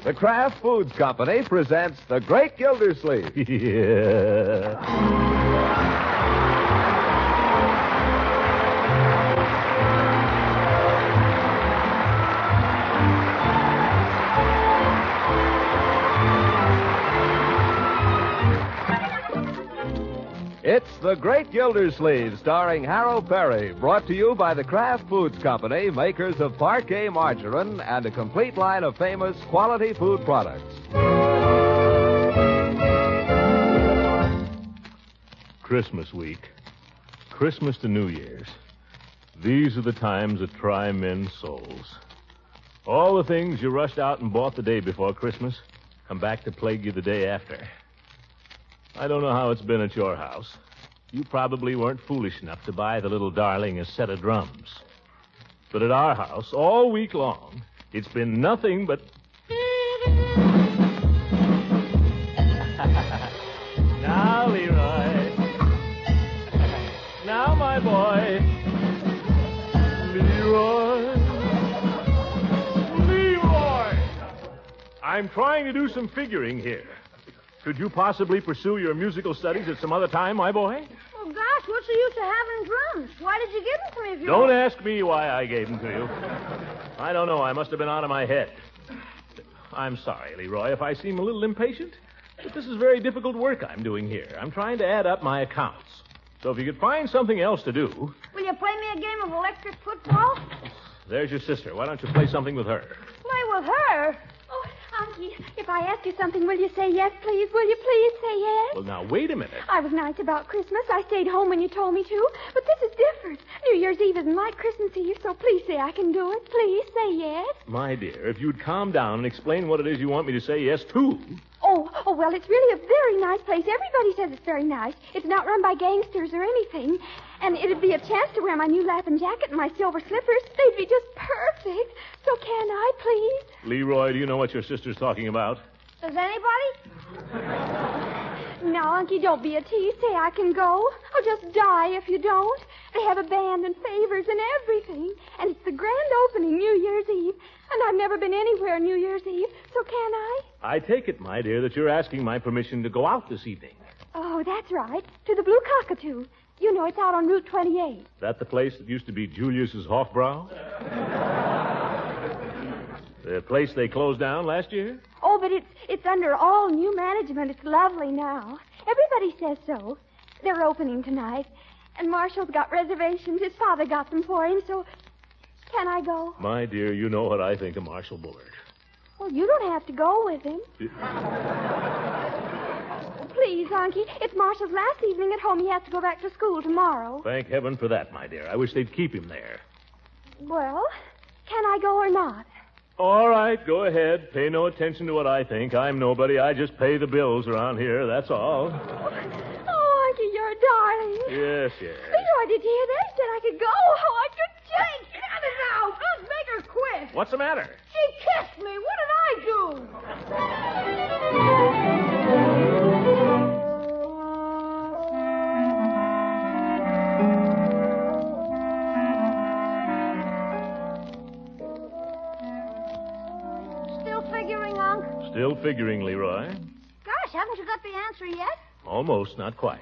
The Kraft Foods Company presents The Great Gildersleeve. Yeah. It's The Great Gildersleeve, starring Harold Perry, brought to you by the Kraft Foods Company, makers of Parquet margarine and a complete line of famous quality food products. Christmas week. Christmas to New Year's. These are the times that try men's souls. All the things you rushed out and bought the day before Christmas come back to plague you the day after. I don't know how it's been at your house. You probably weren't foolish enough to buy the little darling a set of drums. But at our house, all week long, it's been nothing but... Now, Leroy. Now, my boy. Leroy. Leroy! I'm trying to do some figuring here. Could you possibly pursue your musical studies at some other time, my boy? Well, gosh, what's the use of having drums? Why did you give them to me if you... Don't ask me why I gave them to you. I don't know. I must have been out of my head. I'm sorry, Leroy, if I seem a little impatient, but this is very difficult work I'm doing here. I'm trying to add up my accounts. So if you could find something else to do... Will you play me a game of electric football? There's your sister. Why don't you play something with her? Play with her? Oh, Unky, if I ask you something, will you say yes, please? Will you please say yes? Well, now, wait a minute. I was nice about Christmas. I stayed home when you told me to. But this is different. New Year's Eve isn't like Christmas Eve, so please say I can do it. Please say yes. My dear, if you'd calm down and explain what it is you want me to say yes to. Oh, well, it's really a very nice place. Everybody says it's very nice. It's not run by gangsters or anything. And it'd be a chance to wear my new Lappin jacket and my silver slippers. They'd be just perfect. So can I, please? Leroy, do you know what your sister's talking about? Does anybody? Now, Unky, don't be a tease. Say I can go. I'll just die if you don't. They have a band and favors and everything. And it's the grand opening New Year's Eve. And I've never been anywhere New Year's Eve. So can I? I take it, my dear, that you're asking my permission to go out this evening. Oh, that's right. To the Blue Cockatoo. You know, it's out on Route 28. Is that the place that used to be Julius's Hofbrau? The place they closed down last year? Oh, but it's under all new management. It's lovely now. Everybody says so. They're opening tonight. And Marshall's got reservations. His father got them for him, so can I go? My dear, you know what I think of Marshall Bullard. Well, you don't have to go with him. Please, Unky. It's Marshall's last evening at home. He has to go back to school tomorrow. Thank heaven for that, my dear. I wish they'd keep him there. Well, can I go or not? All right, go ahead. Pay no attention to what I think. I'm nobody. I just pay the bills around here, that's all. Oh, Unky, you're a darling. Yes, yes. Leroy, did you hear that? He said I could go. Oh, I could Jake, cut it out. Let's make her quit. What's the matter? She kissed me. What did I do? Still figuring, Unc? Still figuring, Leroy. Gosh, haven't you got the answer yet? Almost, not quite.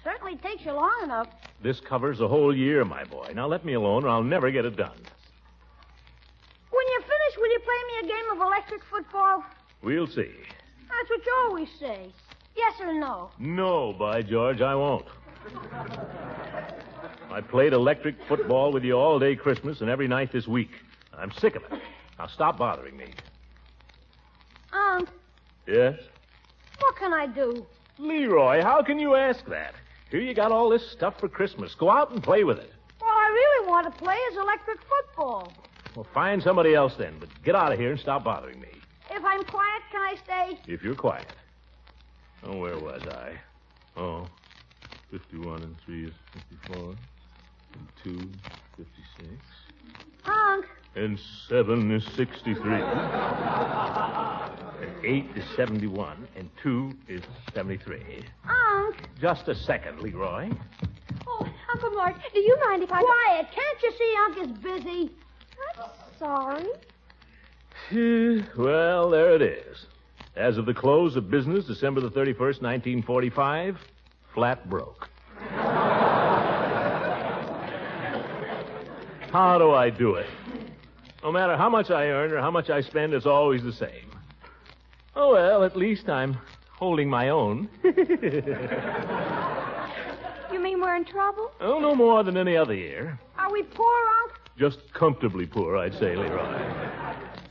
Certainly takes you long enough. This covers a whole year, my boy. Now let me alone or I'll never get it done. When you're finished, will you play me a game of electric football? We'll see. That's what you always say. Yes or no? No, by George, I won't. I played electric football with you all day Christmas and every night this week. I'm sick of it. Now stop bothering me. Unc, Yes? what can I do? Leroy, how can you ask that? Here you got all this stuff for Christmas. Go out and play with it. All I really want to play is electric football. Well, find somebody else then, but get out of here and stop bothering me. If I'm quiet, can I stay? If you're quiet. Oh, where was I? Oh, 51 and 3 is 54. And 2, 56. Unc, And 7 is 63. And 8 is 71. And 2 is 73. Unc. Just a second, Leroy. Oh, Uncle Mort, do you mind if I... Quiet. Can't you see Unc is busy? I'm sorry. Well, there it is. As of the close of business, December the 31st, 1945, flat broke. How do I do it? No matter how much I earn or how much I spend, it's always the same. Oh, well, at least I'm holding my own. You mean we're in trouble? Oh, no more than any other year. Are we poor, Unc? Just comfortably poor, I'd say, Leroy.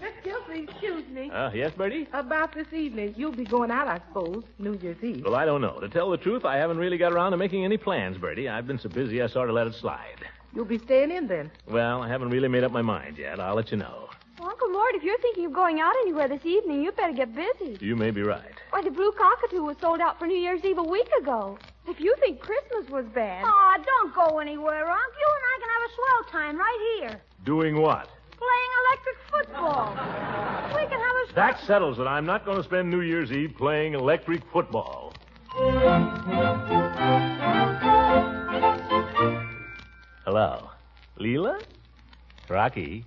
Miss Gilsey, excuse me. Yes, Bertie? About this evening, you'll be going out, I suppose, New Year's Eve. Well, I don't know. To tell the truth, I haven't really got around to making any plans, Bertie. I've been so busy, I sort of let it slide. You'll be staying in then. Well, I haven't really made up my mind yet. I'll let you know. Well, Uncle Mort, if you're thinking of going out anywhere this evening, you better get busy. You may be right. Why, the Blue Cockatoo was sold out for New Year's Eve a week ago. If you think Christmas was bad... Aw, don't go anywhere, Unc. You and I can have a swell time right here. Doing what? Playing electric football. We can have a swell... That settles it. I'm not going to spend New Year's Eve playing electric football. Hello. Leela? Rocky?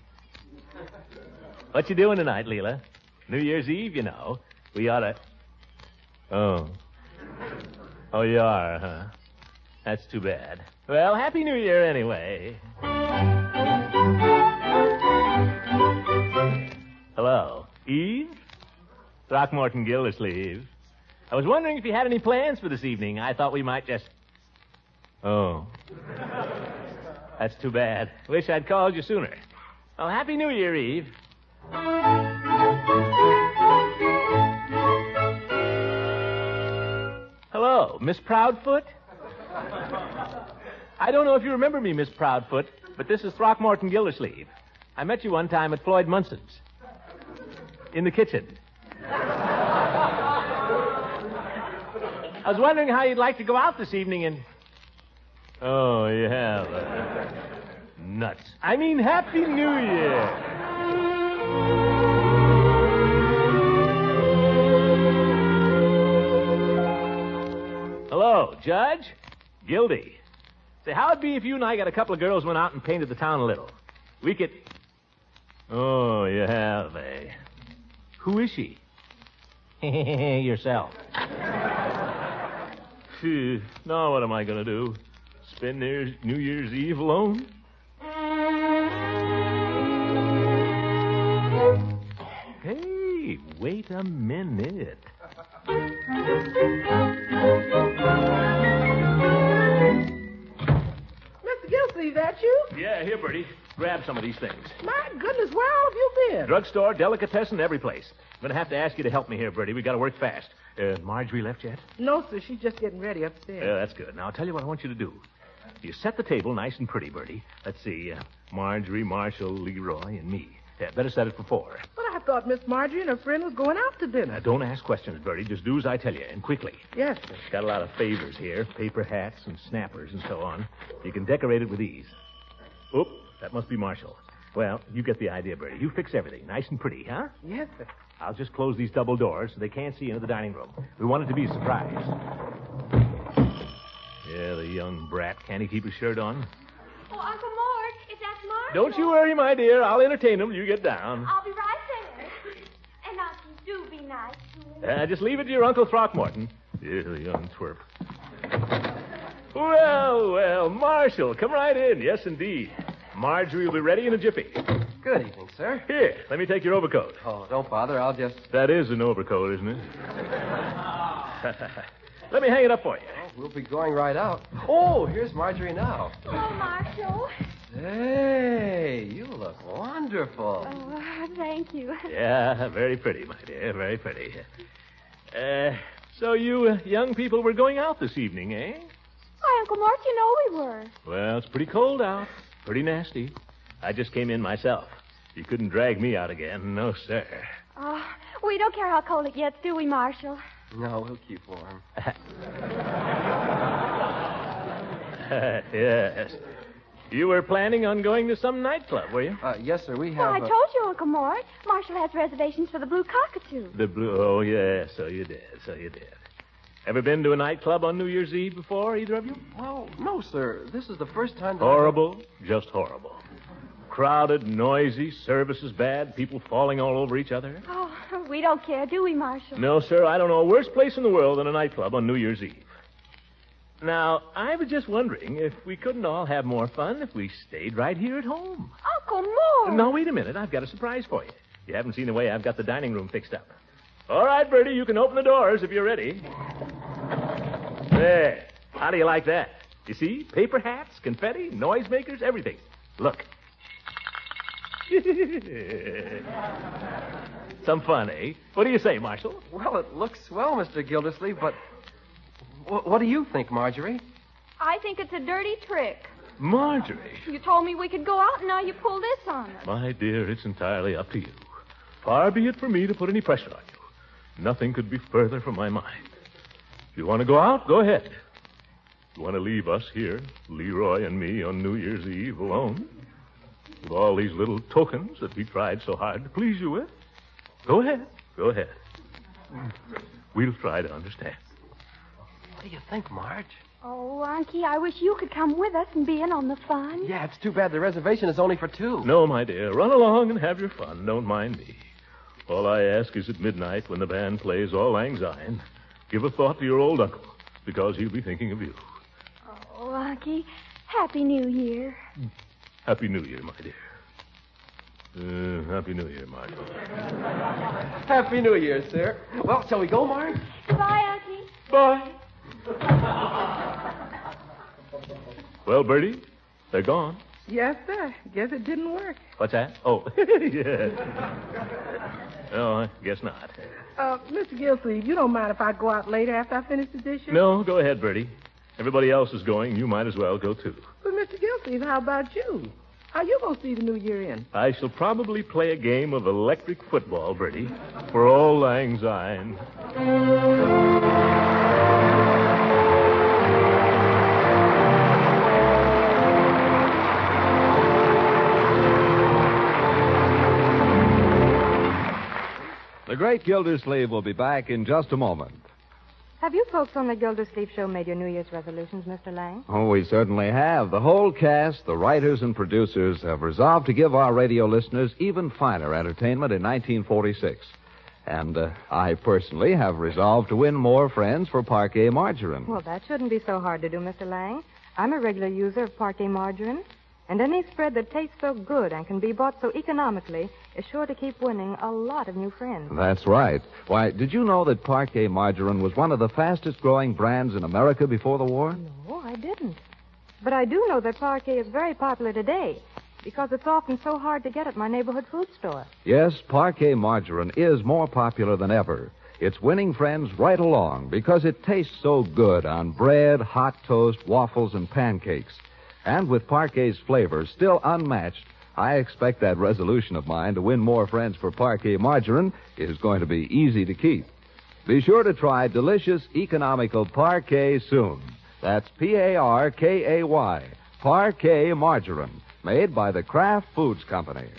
What you doing tonight, Leela? New Year's Eve, you know. We ought to... Oh. Oh, you are, huh? That's too bad. Well, Happy New Year anyway. Hello. Eve? Throckmorton Gildersleeve. I was wondering if you had any plans for this evening. I thought we might just... Oh. That's too bad. Wish I'd called you sooner. Well, Happy New Year, Eve. Hello, Miss Proudfoot? I don't know if you remember me, Miss Proudfoot, but this is Throckmorton Gildersleeve. I met you one time at Floyd Munson's. In the kitchen. I was wondering how you'd like to go out this evening and... Oh, you have. Nuts. I mean, Happy New Year. Hello, Judge. Gildy. Say, how'd it be if you and I got a couple of girls went out and painted the town a little? We could... Oh, you have, eh? Who is she? Yourself. Now what am I going to do? Spend New Year's Eve alone? Hey, wait a minute. Mr. Gilsey, that you? Yeah, here, Bertie. Grab some of these things. My goodness, where all have you been? Drugstore, delicatessen, every place. I'm going to have to ask you to help me here, Bertie. We got to work fast. Marjorie left yet? No, sir, she's just getting ready upstairs. Yeah, that's good. Now, I'll tell you what I want you to do. You set the table nice and pretty, Bertie. Let's see, Marjorie, Marshall, Leroy, and me. Yeah, better set it for 4. But I thought Miss Marjorie and her friend was going out to dinner. Now, don't ask questions, Bertie. Just do as I tell you, and quickly. Yes, sir. Got a lot of favors here. Paper hats and snappers and so on. You can decorate it with these. Oop, that must be Marshall. Well, you get the idea, Bertie. You fix everything nice and pretty, huh? Yes, sir. I'll just close these double doors so they can't see into the dining room. We want it to be a surprise. Yeah, the young brat. Can't he keep his shirt on? Oh, Uncle Mort, if that's Marshall... Don't you worry, my dear. I'll entertain him. You get down. I'll be right there. And Uncle, do be nice to him. Just leave it to your Uncle Throckmorton. Yeah, the young twerp. Well, Marshall, come right in. Yes, indeed. Marjorie will be ready in a jiffy. Good evening, sir. Here, let me take your overcoat. Oh, don't bother. I'll just... That is an overcoat, isn't it? Let me hang it up for you. Oh, we'll be going right out. Oh, here's Marjorie now. Oh, Marshall. Hey, you look wonderful. Oh, thank you. Yeah, very pretty, my dear. Very pretty. So you young people were going out this evening, eh? Why, Uncle Mort, you know we were. Well, it's pretty cold out. Pretty nasty. I just came in myself. You couldn't drag me out again. No, sir. Oh, we don't care how cold it gets, do we, Marshall? No, we'll keep warm. Yes. You were planning on going to some nightclub, were you? Yes, sir. We have... Well, I told you, Uncle Mort. Marshall has reservations for the Blue Cockatoo. The blue... Oh, yeah, so you did. Ever been to a nightclub on New Year's Eve before, either of you? Well, no, sir. This is the first time that... Horrible, just horrible. Crowded, noisy, service is bad, people falling all over each other. Oh, we don't care, do we, Marshal? No, sir, I don't know a worse place in the world than a nightclub on New Year's Eve. Now, I was just wondering if we couldn't all have more fun if we stayed right here at home. Uncle Mort! Now, wait a minute. I've got a surprise for you. You haven't seen the way I've got the dining room fixed up. All right, Bertie, you can open the doors if you're ready. There. How do you like that? You see? Paper hats, confetti, noisemakers, everything. Look. Some fun, eh? What do you say, Marshal? Well, it looks swell, Mr. Gildersleeve, but what do you think, Marjorie? I think it's a dirty trick. Marjorie. You told me we could go out, and now you pull this on us. My dear, it's entirely up to you. Far be it from me to put any pressure on you. Nothing could be further from my mind. If you want to go out, go ahead. If you want to leave us here, Leroy and me, on New Year's Eve alone, with all these little tokens that we tried so hard to please you with, go ahead. Go ahead. We'll try to understand. What do you think, Marge? Oh, Unky, I wish you could come with us and be in on the fun. Yeah, it's too bad the reservation is only for 2. No, my dear. Run along and have your fun. Don't mind me. All I ask is at midnight, when the band plays Auld Lang Syne, give a thought to your old uncle, because he'll be thinking of you. Oh, Unky, Happy New Year. Happy New Year, my dear. Happy New Year, Marge. Happy New Year, sir. Well, shall we go, Marge? Goodbye, Unky. Bye. Well, Bertie, they're gone. Yes, sir. Guess it didn't work. What's that? Oh, yeah. No, I guess not. Mr. Gildersleeve, you don't mind if I go out later after I finish the dishes? No, go ahead, Bertie. Everybody else is going. You might as well go, too. But, Mr. Gildersleeve, how about you? How you going to see the New Year in? I shall probably play a game of electric football, Bertie, for Auld Lang Syne. The Great Gildersleeve will be back in just a moment. Have you folks on the Gildersleeve Show made your New Year's resolutions, Mr. Lang? Oh, we certainly have. The whole cast, the writers and producers, have resolved to give our radio listeners even finer entertainment in 1946. And I personally have resolved to win more friends for Parquet Margarine. Well, that shouldn't be so hard to do, Mr. Lang. I'm a regular user of Parquet margarine, and any spread that tastes so good and can be bought so economically is sure to keep winning a lot of new friends. That's right. Why, did you know that Parquet Margarine was one of the fastest-growing brands in America before the war? No, I didn't. But I do know that Parquet is very popular today because it's often so hard to get at my neighborhood food store. Yes, Parquet Margarine is more popular than ever. It's winning friends right along because it tastes so good on bread, hot toast, waffles, and pancakes. And with Parquet's flavor still unmatched, I expect that resolution of mine to win more friends for Parquet Margarine is going to be easy to keep. Be sure to try delicious, economical Parquet soon. That's Parkay, Parquet Margarine, made by the Kraft Foods Company.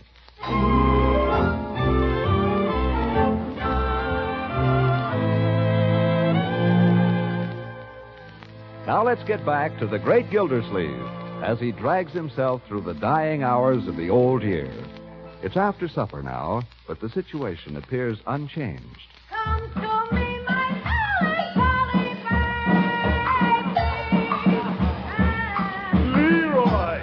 Now let's get back to the Great Gildersleeve as he drags himself through the dying hours of the old year. It's after supper now, but the situation appears unchanged. Come to me, my Polly, birthday. Leroy!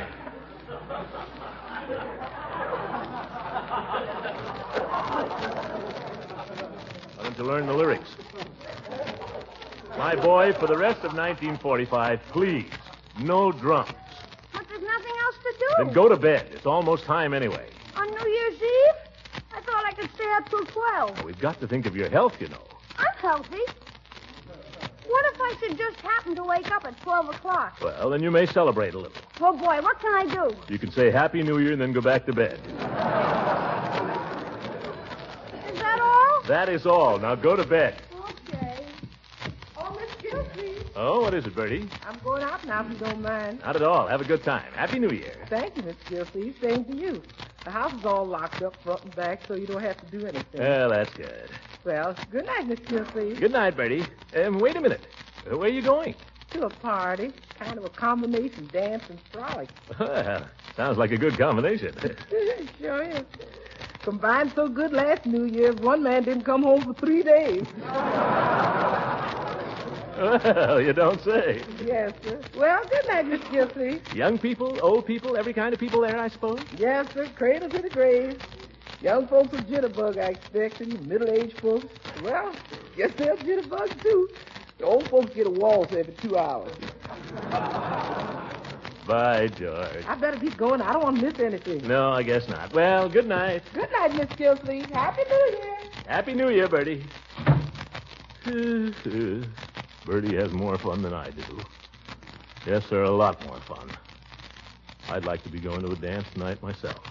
Why don't you learn the lyrics? My boy, for the rest of 1945, please, no drums. But there's nothing else to do. Then go to bed. It's almost time anyway. On New Year's Eve? I thought I could stay up till 12. We've got to think of your health, you know. I'm healthy. What if I should just happen to wake up at 12 o'clock? Well, then you may celebrate a little. Oh, boy, what can I do? You can say Happy New Year and then go back to bed. Is that all? That is all. Now go to bed. Okay. Oh, Miss Gildersleeve, Oh, what is it, Bertie? I'm going out now if you don't mind. Not at all. Have a good time. Happy New Year. Thank you, Miss Gildersleeve. Same to you. The house is all locked up front and back, so you don't have to do anything. Well, that's good. Well, good night, Miss Gildersleeve. Good night, Bertie. Wait a minute. Where are you going? To a party. Kind of a combination dance and frolic. Well, Sounds like a good combination. Sure is. Combined so good last New Year's, one man didn't come home for 3 days. Well, you don't say. Yes, sir. Well, good night, Miss Gilsey. Young people, old people, every kind of people there, I suppose? Yes, sir. Cradle to the grave. Young folks will jitterbug, I expect, and middle-aged folks, well, guess they'll jitterbug, too. The old folks get a waltz every 2 hours. By George. I better keep going. I don't want to miss anything. No, I guess not. Well, good night. Good night, Miss Gilsey. Happy New Year. Happy New Year, Bertie. Bertie has more fun than I do. Yes, sir, a lot more fun. I'd like to be going to a dance tonight myself.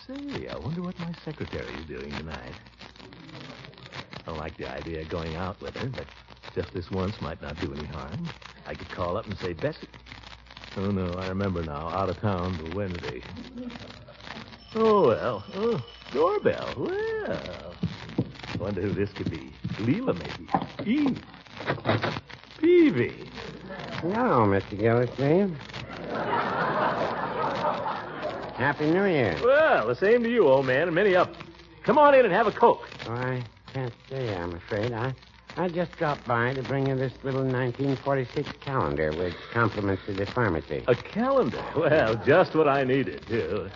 Say, I wonder what my secretary is doing tonight. I don't like the idea of going out with her, but just this once might not do any harm. I could call up and say, Bessie. Oh, no, I remember now. Out of town till Wednesday. Oh, well. Oh, doorbell. Well. Wonder who this could be. Leela, maybe. Eve. Peavy. Hello, Mr. Gildersleeve. Happy New Year. Well, the same to you, old man, and many up. Come on in and have a Coke. Oh, I can't stay, I'm afraid. I just dropped by to bring you this little 1946 calendar with compliments to the pharmacy. A calendar? Well, just what I needed, too.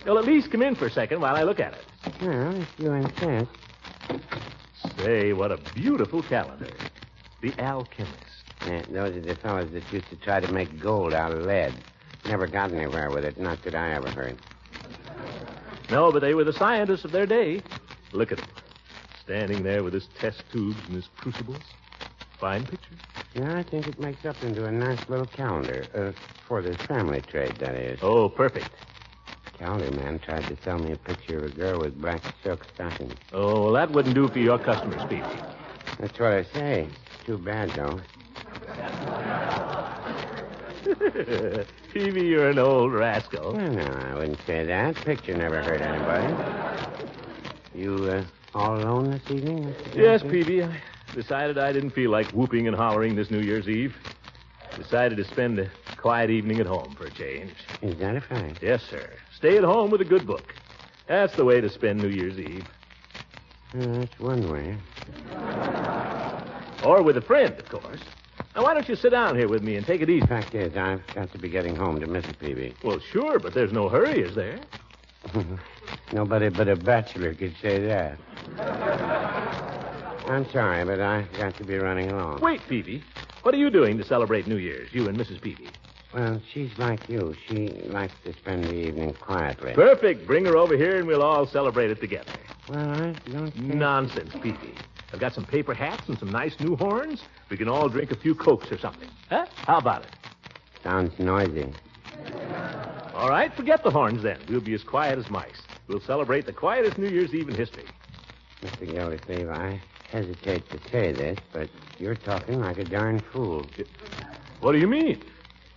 Well, at least come in for a second while I look at it. Well, if you insist. Say, what a beautiful calendar. The Alchemist. Yeah, those are the fellows that used to try to make gold out of lead. Never got anywhere with it, not that I ever heard. No, but they were the scientists of their day. Look at them. Standing there with his test tubes and his crucibles. Fine picture. Yeah, I think it makes up into a nice little calendar. For the family trade, that is. Oh, perfect. Calendar man tried to sell me a picture of a girl with black silk stockings. Oh, well, that wouldn't do for your customers, Peavy. That's what I say. Too bad, though. Peavy, you're an old rascal. Well, no, I wouldn't say that. Picture never hurt anybody. You, all alone this evening, Mr. Yes, Johnson? Peavy. I decided I didn't feel like whooping and hollering this New Year's Eve. Decided to spend a quiet evening at home for a change. Is that a fact? Yes, sir. Stay at home with a good book. That's the way to spend New Year's Eve. That's one way. Or with a friend, of course. Now, why don't you sit down here with me and take it easy? Fact is, I've got to be getting home to Mrs. Peavy. Well, sure, but there's no hurry, is there? Nobody but a bachelor could say that. I'm sorry, but I've got to be running along. Wait, Peavy. What are you doing to celebrate New Year's, you and Mrs. Peavy? Well, she's like you. She likes to spend the evening quietly. Perfect. Bring her over here and we'll all celebrate it together. Well, I don't think... Nonsense, Peavy. I've got some paper hats and some nice new horns. We can all drink a few Cokes or something. Huh? How about it? Sounds noisy. All right, forget the horns then. We'll be as quiet as mice. We'll celebrate the quietest New Year's Eve in history. Mr. Gildersleeve, I hesitate to say this, but you're talking like a darn fool. What do you mean?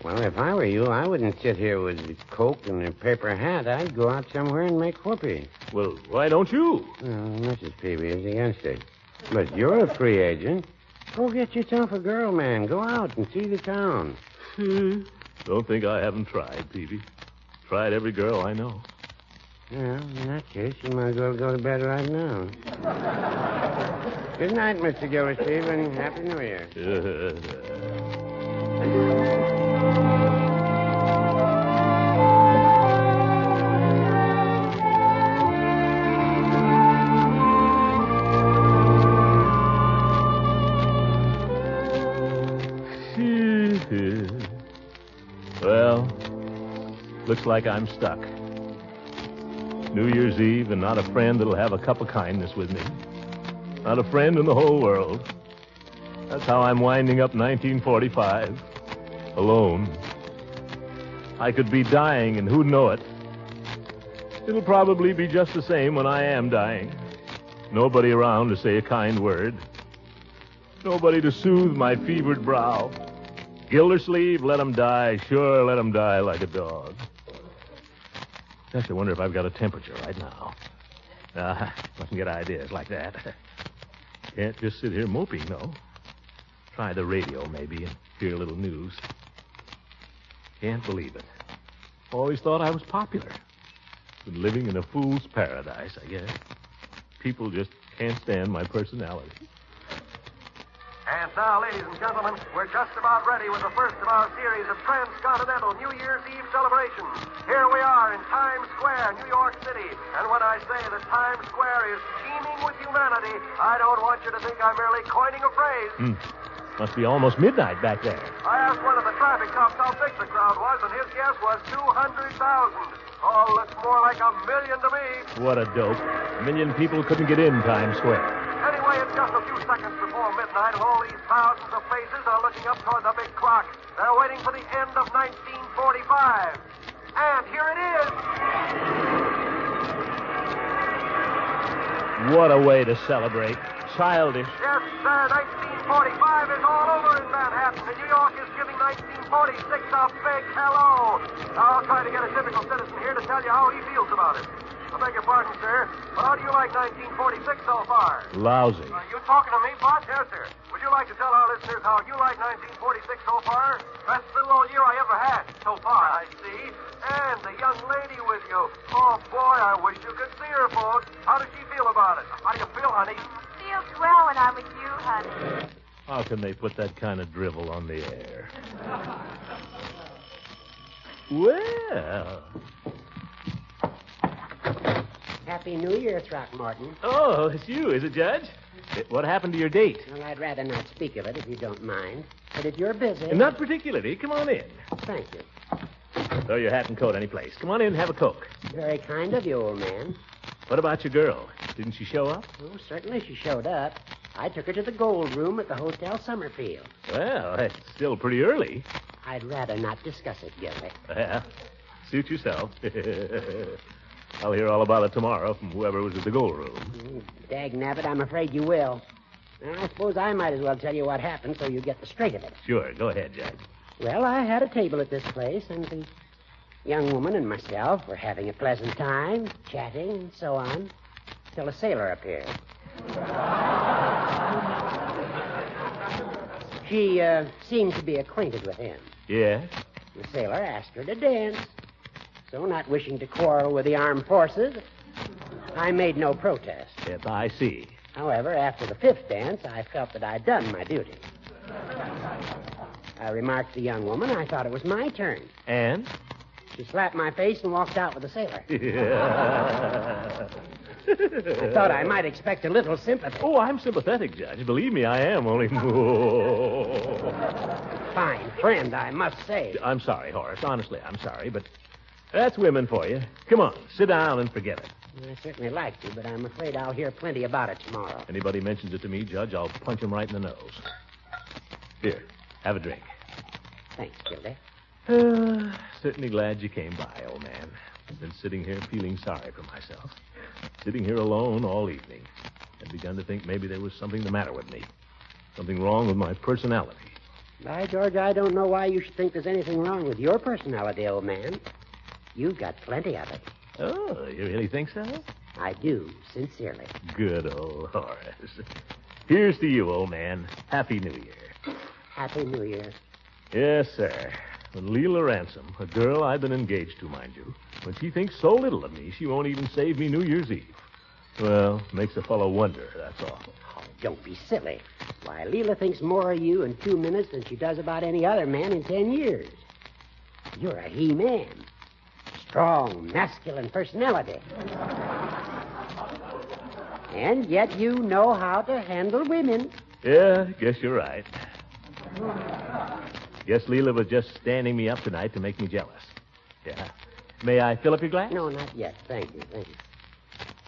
Well, if I were you, I wouldn't sit here with a Coke and a paper hat. I'd go out somewhere and make whoopee. Well, why don't you? Well, Mrs. Peavy is against it. But you're a free agent. Go get yourself a girl, man. Go out and see the town. Don't think I haven't tried, Peavy. Tried every girl I know. Well, in that case, you might as well go to bed right now. Good night, Mr. Gildersleeve, and Happy New Year. Well, looks like I'm stuck. New Year's Eve and not a friend that'll have a cup of kindness with me. Not a friend in the whole world. That's how I'm winding up 1945. Alone. I could be dying, and who'd know it? It'll probably be just the same when I am dying. Nobody around to say a kind word. Nobody to soothe my fevered brow. Gildersleeve, let him die. Sure, let him die like a dog. Gosh, I wonder if I've got a temperature right now. Mustn't get ideas like that. Can't just sit here moping, no. Try the radio, maybe, and hear a little news. Can't believe it. Always thought I was popular. Been living in a fool's paradise, I guess. People just can't stand my personality. And now, ladies and gentlemen, we're just about ready with the first of our series of transcontinental New Year's Eve celebrations. Here we are in Times Square, New York City. And when I say that Times Square is teeming with humanity, I don't want you to think I'm merely coining a phrase. Must be almost midnight back there. I asked one of the traffic cops how big the crowd was, and his guess was 200,000. Oh, looks more like 1 million to me. What a dope. 1 million people couldn't get in Times Square. Anyway, it's just a few seconds before midnight, and all these thousands of faces are looking up toward the big clock. They're waiting for the end of 1945. And here it is. What a way to celebrate. Childish. Yes, sir, 1945 is all over in Manhattan, and New York is giving 1946 a big hello. I'll try to get a typical citizen here to tell you how he feels about it. I beg your pardon, sir, but how do you like 1946 so far? Lousy. You talking to me, boss? Yes, sir. Would you like to tell our listeners how you like 1946 so far? Best little old year I ever had so far, I see. And the young lady with you. Oh, boy, I wish you could see her, folks. How does she feel about it? How do you feel, honey? Feels well when I'm with you, honey. How can they put that kind of drivel on the air? Well. Happy New Year, Throckmorton. Oh, it's you, is it, Judge? What happened to your date? Well, I'd rather not speak of it if you don't mind. But if you're busy... Not particularly. Come on in. Thank you. Throw your hat and coat any place. Come on in and have a Coke. Very kind of you, old man. What about your girl? Didn't she show up? Oh, certainly she showed up. I took her to the gold room at the Hotel Summerfield. Well, that's still pretty early. I'd rather not discuss it, Gildy. Well, suit yourself. I'll hear all about it tomorrow from whoever was at the gold room. Dagnabbit, I'm afraid you will. Now, I suppose I might as well tell you what happened so you get the straight of it. Sure, go ahead, Judge. Well, I had a table at this place, and the young woman and myself were having a pleasant time, chatting and so on, till a sailor appeared. She seemed to be acquainted with him. Yes? The sailor asked her to dance. So, not wishing to quarrel with the armed forces, I made no protest. Yes, I see. However, after the 5th dance, I felt that I'd done my duty. I remarked to the young woman I thought it was my turn. And? She slapped my face and walked out with the sailor. Yeah. I thought I might expect a little sympathy. Oh, I'm sympathetic, Judge. Believe me, I am. Only... Fine friend, I must say. I'm sorry, Horace. Honestly, I'm sorry, but that's women for you. Come on, sit down and forget it. I certainly like to, but I'm afraid I'll hear plenty about it tomorrow. Anybody mentions it to me, Judge, I'll punch him right in the nose. Here, have a drink. Thanks, Gildy. Certainly glad you came by, old man. I've been sitting here feeling sorry for myself. Sitting here alone all evening. I'd begun to think maybe there was something the matter with me. Something wrong with my personality. By George, I don't know why you should think there's anything wrong with your personality, old man. You've got plenty of it. Oh, you really think so? I do, sincerely. Good old Horace. Here's to you, old man. Happy New Year. Happy New Year. Yes, sir. When Leela Ransom, a girl I've been engaged to, mind you, when she thinks so little of me, she won't even save me New Year's Eve. Well, makes a fellow wonder, that's all. Oh, don't be silly. Why, Leela thinks more of you in 2 minutes than she does about any other man in 10 years. You're a he-man. Strong, masculine personality. And yet you know how to handle women. Yeah, guess you're right. Guess Leela was just standing me up tonight to make me jealous. Yeah. May I fill up your glass? No, not yet. Thank you.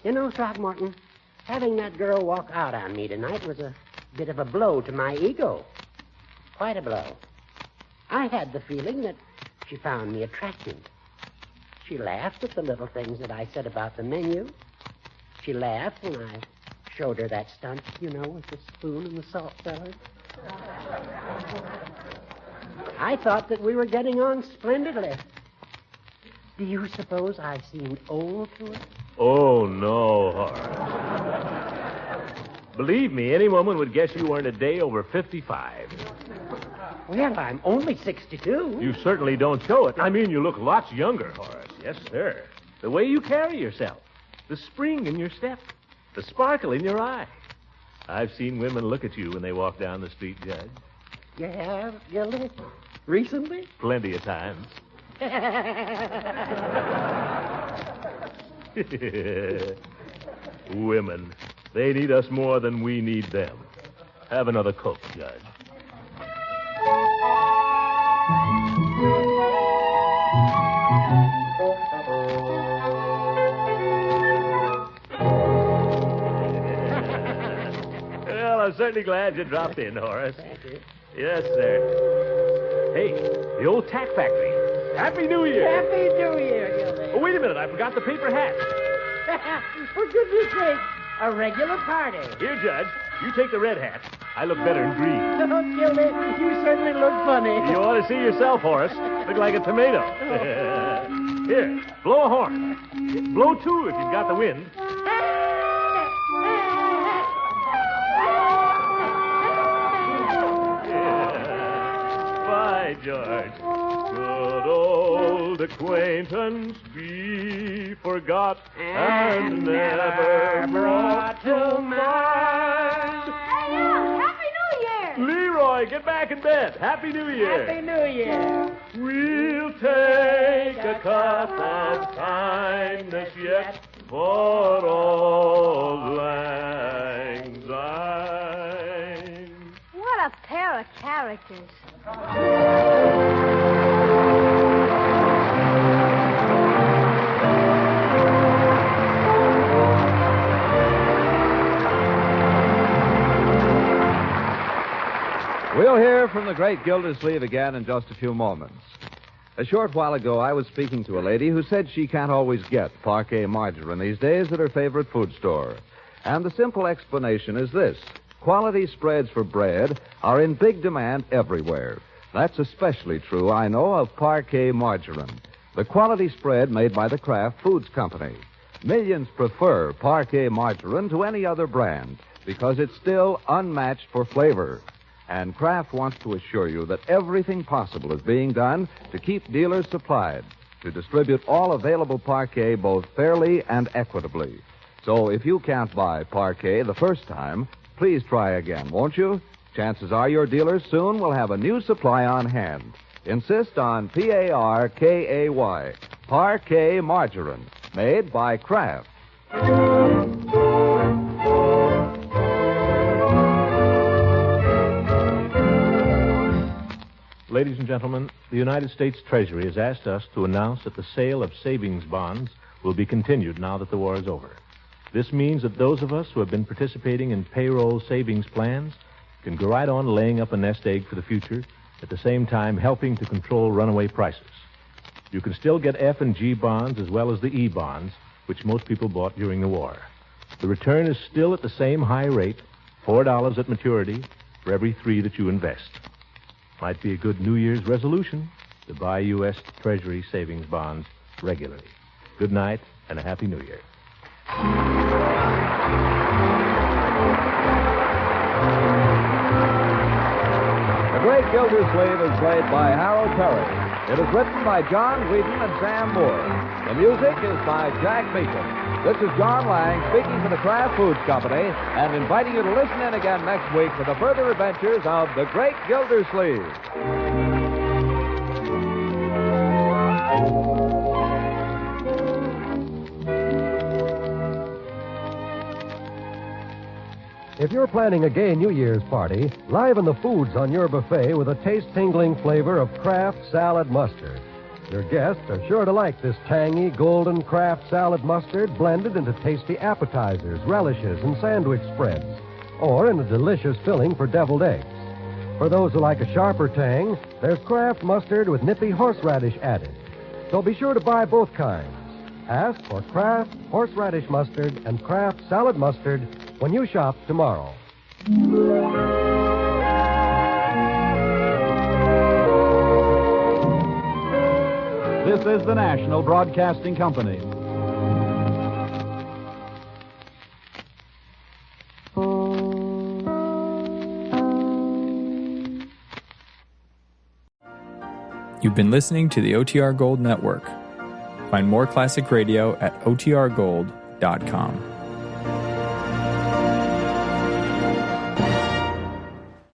You know, Throckmorton, having that girl walk out on me tonight was a bit of a blow to my ego. Quite a blow. I had the feeling that she found me attractive. She laughed at the little things that I said about the menu. She laughed when I showed her that stunt, you know, with the spoon and the salt cellar. I thought that we were getting on splendidly. Do you suppose I seemed old to her? Oh, no, Horace. Believe me, any woman would guess you weren't a day over 55. Well, I'm only 62. You certainly don't show it. I mean, you look lots younger, Horace. Yes, sir. The way you carry yourself, the spring in your step, the sparkle in your eye. I've seen women look at you when they walk down the street, Judge. You have, Gildy? Recently? Plenty of times. Women. They need us more than we need them. Have another Coke, Judge. Well, I'm certainly glad you dropped in, Horace. Thank you. Yes, sir. Hey, the old tack factory. Happy New Year. Happy New Year, Gildy. Oh, wait a minute. I forgot the paper hat. For goodness sake, a regular party. Here, Judge. You take the red hat. I look better in green. Oh, Gildy, you certainly look funny. You ought to see yourself, Horace. Look like a tomato. Here, blow a horn. Blow two if you've got the wind. By George. Good old acquaintance be forgot and never brought to mind. Hey, now, Happy New Year! Leroy, get back in bed. Happy New Year. Happy New Year. We'll take a cup of kindness yet for old lang syne. What a pair of characters. We'll hear from the great Gildersleeve again in just a few moments. A short while ago, I was speaking to a lady who said she can't always get parquet margarine these days at her favorite food store. And the simple explanation is this. Quality spreads for bread are in big demand everywhere. That's especially true, I know, of parquet margarine, the quality spread made by the Kraft Foods Company. Millions prefer parquet margarine to any other brand because it's still unmatched for flavor. And Kraft wants to assure you that everything possible is being done to keep dealers supplied, to distribute all available parquet both fairly and equitably. So if you can't buy parquet the first time, please try again, won't you? Chances are your dealers soon will have a new supply on hand. Insist on Parkay, parquet margarine, made by Kraft. Ladies and gentlemen, the United States Treasury has asked us to announce that the sale of savings bonds will be continued now that the war is over. This means that those of us who have been participating in payroll savings plans can go right on laying up a nest egg for the future, at the same time helping to control runaway prices. You can still get F and G bonds as well as the E bonds, which most people bought during the war. The return is still at the same high rate, $4 at maturity for every 3 that you invest. Might be a good New Year's resolution to buy U.S. Treasury savings bonds regularly. Good night and a Happy New Year. The Great Gildersleeve is played by Harold Perry. It is written by John Whedon and Sam Moore. The music is by Jack Meakin. This is John Lang speaking for the Kraft Foods Company and inviting you to listen in again next week for the further adventures of the Great Gildersleeve. If you're planning a gay New Year's party, liven the foods on your buffet with a taste-tingling flavor of Kraft salad mustard. Your guests are sure to like this tangy, golden Kraft salad mustard blended into tasty appetizers, relishes, and sandwich spreads, or in a delicious filling for deviled eggs. For those who like a sharper tang, there's Kraft mustard with nippy horseradish added. So be sure to buy both kinds. Ask for Kraft horseradish mustard and Kraft salad mustard when you shop tomorrow. This is the National Broadcasting Company. You've been listening to the OTR Gold Network. Find more classic radio at otrgold.com.